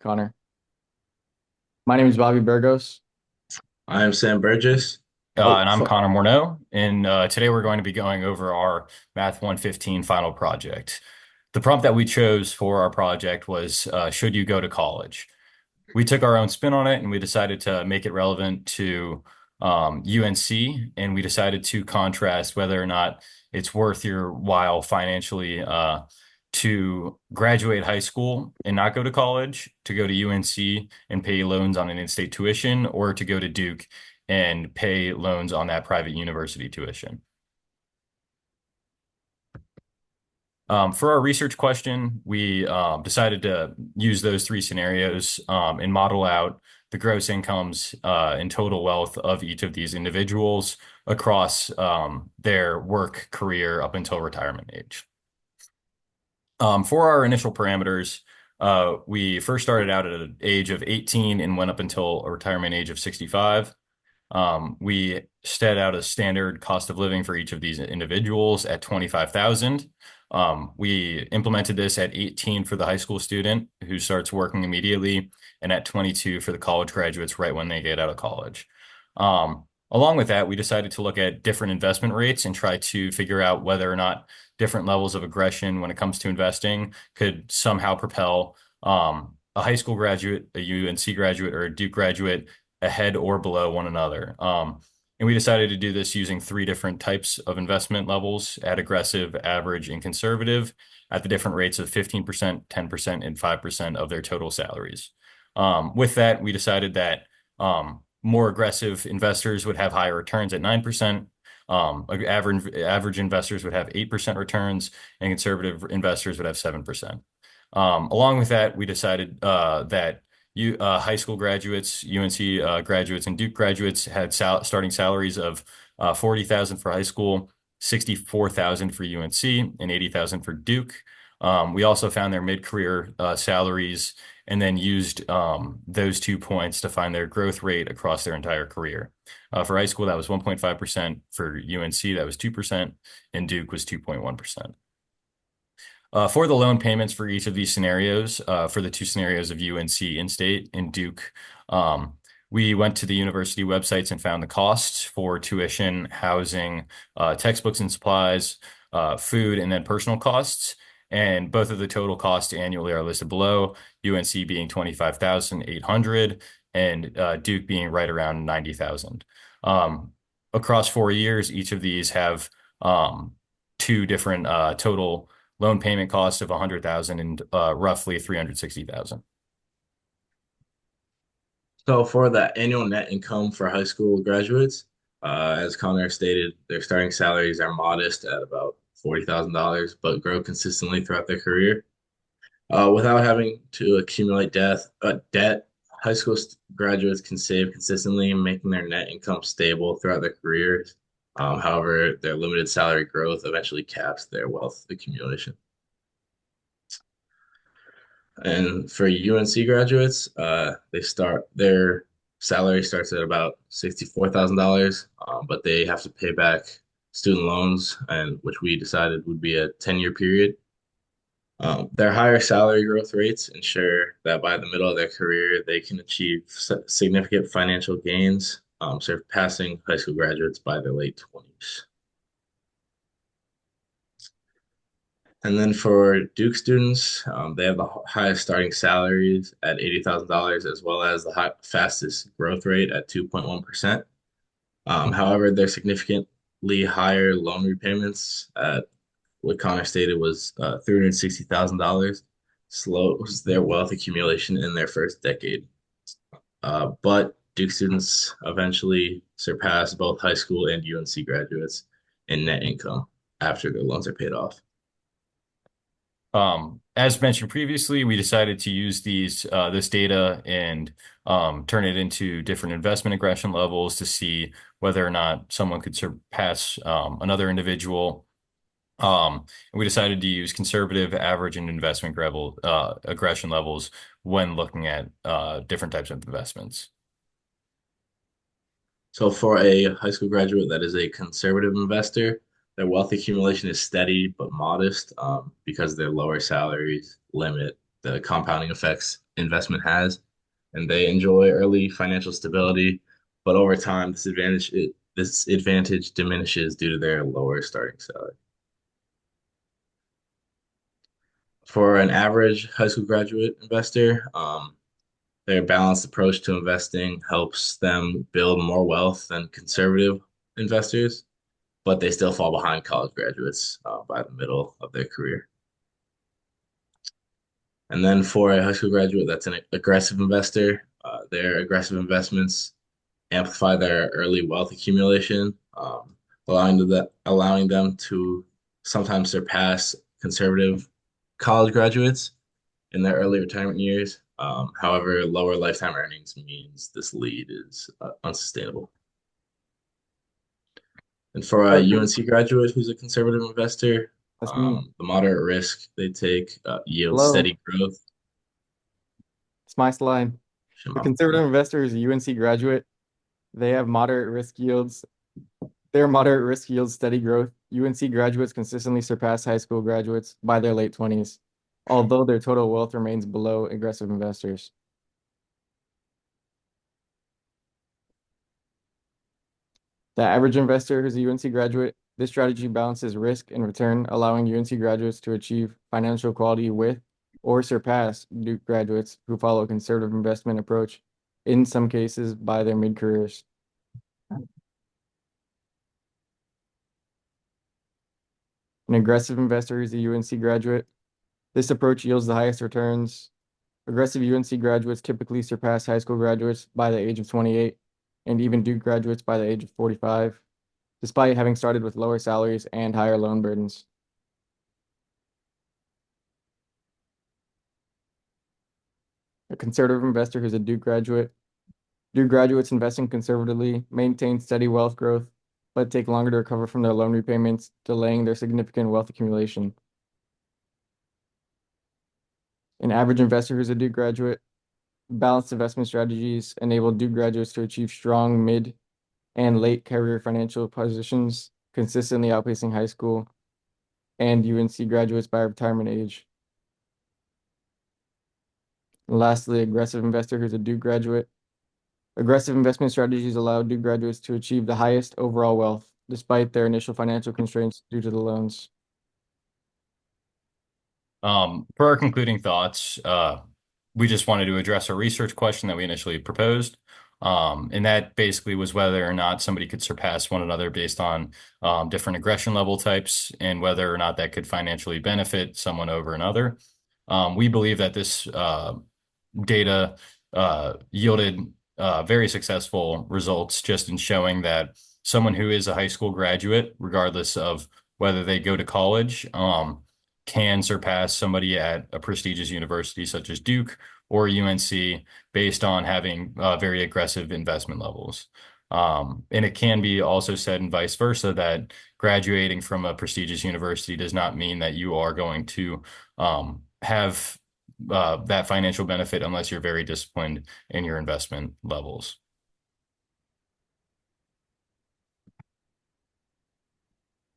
Connor. My name is Bobby Burgos. I am Sam Burgess. And I'm Connor Morneau, and today we're going to be going over our Math 115 final project. The prompt that we chose for our project was, should you go to college? We took our own spin on it, and we decided to make it relevant to UNC, and we decided to contrast whether or not it's worth your while financially to graduate high school and not go to college, to go to UNC and pay loans on an in-state tuition, or to go to Duke and pay loans on that private university tuition. For our research question, we decided to use those three scenarios and model out the gross incomes and total wealth of each of these individuals across their work career up until retirement age. For our initial parameters, we first started out at an age of 18 and went up until a retirement age of 65. We set out a standard cost of living for each of these individuals at 25,000. We implemented this at 18 for the high school student who starts working immediately, and at 22 for the college graduates right when they get out of college. Along with that, we decided to look at different investment rates and try to figure out whether or not different levels of aggression when it comes to investing could somehow propel a high school graduate, a UNC graduate, or a Duke graduate ahead or below one another. And we decided to do this using three different types of investment levels at aggressive, average, and conservative at the different rates of 15%, 10%, and 5% of their total salaries. With that, we decided that more aggressive investors would have higher returns at 9%. Average investors would have 8% returns, and conservative investors would have 7%. Along with that, we decided that high school graduates, UNC graduates, and Duke graduates had starting salaries of 40,000 for high school, 64,000 for UNC, and 80,000 for Duke. We also found their mid-career salaries and then used those 2 points to find their growth rate across their entire career. For high school, that was 1.5%. For UNC, that was 2%, and Duke was 2.1%. For the loan payments for each of these scenarios, for the two scenarios of UNC in-state and Duke, we went to the university websites and found the costs for tuition, housing, textbooks and supplies, food, and then personal costs. And both of the total costs annually are listed below, UNC being 25,800 and Duke being right around 90,000. Across 4 years, each of these have two different total loan payment cost of 100,000 and roughly 360,000. So for the annual net income for high school graduates, as Connor stated, their starting salaries are modest at about $40,000, but grow consistently throughout their career. Without having to accumulate debt, high school graduates can save consistently, making their net income stable throughout their careers. However, their limited salary growth eventually caps their wealth accumulation. And for UNC graduates, their salary starts at about $64,000, but they have to pay back student loans, and which we decided would be a 10-year period. Their higher salary growth rates ensure that by the middle of their career, they can achieve significant financial gains, surpassing high school graduates by their late 20s. And then for Duke students, they have the highest starting salaries at $80,000, as well as the fastest growth rate at 2.1%. However, their significantly higher loan repayments at what Connor stated was $360,000 slows their wealth accumulation in their first decade. But Duke students eventually surpass both high school and UNC graduates in net income after their loans are paid off. As mentioned previously, we decided to use this data and turn it into different investment aggression levels to see whether or not someone could surpass another individual. And we decided to use conservative, average, and investment aggression levels when looking at different types of investments. So for a high school graduate that is a conservative investor, their wealth accumulation is steady but modest because their lower salaries limit the compounding effects investment has, and they enjoy early financial stability, but over time, this advantage diminishes due to their lower starting salary. For an average high school graduate investor, their balanced approach to investing helps them build more wealth than conservative investors, but they still fall behind college graduates by the middle of their career. And then for a high school graduate that's an aggressive investor, their aggressive investments amplify their early wealth accumulation, allowing them to sometimes surpass conservative college graduates in their early retirement years. However, lower lifetime earnings means this lead is unsustainable. And for a UNC graduate who's a conservative investor, That's me. the moderate risk they take yields Hello, steady growth. it's my slide. The Shimon. conservative investor is a UNC graduate. They have moderate risk yields. Their moderate risk yields steady growth. UNC graduates consistently surpass high school graduates by their late 20s, although their total wealth remains below aggressive investors. The average investor who's a UNC graduate, this strategy balances risk and return, allowing UNC graduates to achieve financial quality with or surpass Duke graduates who follow a conservative investment approach, in some cases by their mid-careers. An aggressive investor is a UNC graduate. This approach yields the highest returns. Aggressive UNC graduates typically surpass high school graduates by the age of 28 and even Duke graduates by the age of 45, despite having started with lower salaries and higher loan burdens. A conservative investor who's a Duke graduate. Duke graduates investing conservatively maintain steady wealth growth, but take longer to recover from their loan repayments, delaying their significant wealth accumulation. An average investor who's a Duke graduate. Balanced investment strategies enable Duke graduates to achieve strong mid and late career financial positions, consistently outpacing high school and UNC graduates by retirement age. And lastly, aggressive investor who's a Duke graduate. Aggressive investment strategies allow Duke graduates to achieve the highest overall wealth, despite their initial financial constraints due to the loans. For our concluding thoughts, we just wanted to address a research question that we initially proposed. And that basically was whether or not somebody could surpass one another based on different aggression level types and whether or not that could financially benefit someone over another. We believe that this data yielded very successful results just in showing that someone who is a high school graduate, regardless of whether they go to college, can surpass somebody at a prestigious university such as Duke or UNC based on having very aggressive investment levels. And it can be also said and vice versa that graduating from a prestigious university does not mean that you are going to have that financial benefit unless you're very disciplined in your investment levels.